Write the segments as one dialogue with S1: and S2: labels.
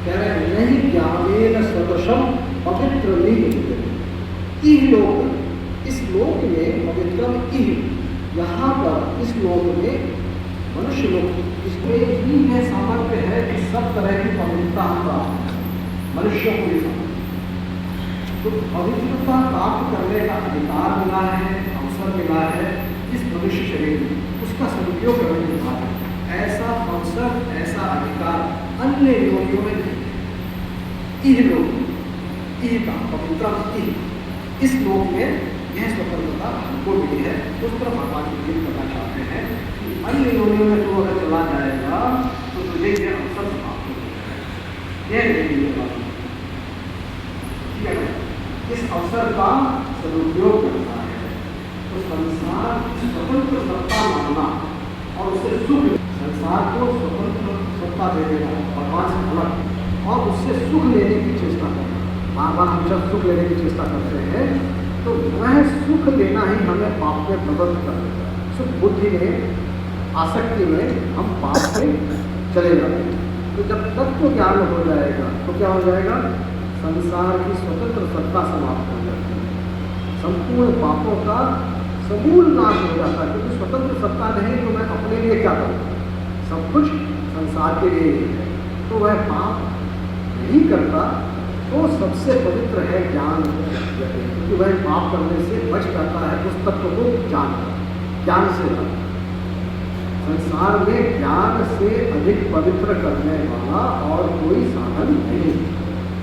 S1: कह रहे हैं नहीं ज्ञानेन सदृशम पवित्र इहलोक, इस लोक में पवित्रम इह, यहाँ पर इस लोक में मनुष्य लोक, इसमें ही है सामर्थ्य है कि सब तरह की पवित्रता प्राप्त मनुष्यों को भी। तो पवित्रता प्राप्त करने का अधिकार मिला है, अवसर मिला है इस मनुष्य शरीर में, उसका सदुपयोग करने की बात है। ऐसा अवसर, ऐसा अधिकार अन्य योनियों में नहीं है। इह लोक, इह का पवित्र इह, इस लोक में यह स्वतंत्रता हमको मिली है। उस पर भगवान जी करना चाहते हैं कि अन्य योनियों में तो अगर चला जाएगा तो तुझे यह अवसर समाप्त हो जाएगा। यह नहीं बात, ठीक है। इस अवसर का सदुपयोग करता है तो संसार स्वतंत्र सत्ता मानना और उससे सुख, संसार को स्वतंत्र सत्ता दे देना भगवान से अलग, और उससे सुख लेने की चेष्टा करना। बार बार हम जब सुख लेने की चेष्टा करते हैं तो वह सुख लेना ही हमें पाप में प्रवृत्त कर देता है। सुख बुद्धि में, आसक्ति में हम पाप में चले जाते हैं। तो जब तत्व ज्ञान हो जाएगा तो क्या हो जाएगा? संसार की स्वतंत्र सत्ता समाप्त हो जाती है, संपूर्ण पापों का समूल नाश हो जाता है। क्योंकि स्वतंत्र सत्ता नहीं तो मैं अपने लिए क्या करूँ, सब कुछ संसार के लिए ही है, तो वह पाप नहीं करता। तो सबसे पवित्र है ज्ञान, क्योंकि वह पाप करने से बच जाता है उस तत्व को ज्ञान से। संसार में ज्ञान से अधिक पवित्र करने वाला और कोई साधन नहीं,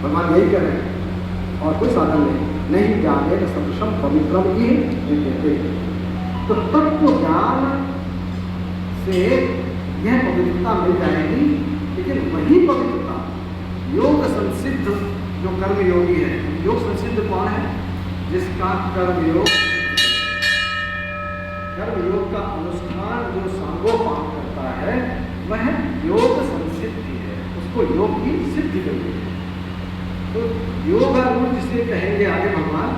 S1: भगवान यही कह रहे हैं, और कोई साधन नहीं ज्ञानेन सदृशम पवित्रम ही कहते। तो तत्व ज्ञान से यह पवित्रता मिल जाएगी, लेकिन वही पवित्रता योग संसिद्ध जो कर्म योगी है। योग संसिद्ध कौन है? जिसका कर्म योग का अनुष्ठान जो सांगोपांग करता है वह योग संसिद्धि है, उसको योग की सिद्धि करती है। तो योगारूढ़ जिसे कहेंगे आगे भगवान,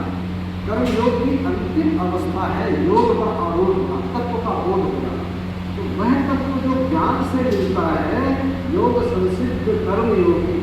S1: कर्म योग की अंतिम अवस्था है योग का आरूढ़ होना, तत्व का बोध होना। तो वह तत्व जो ज्ञान से मिलता है, योग संसिद्ध कर्म योगी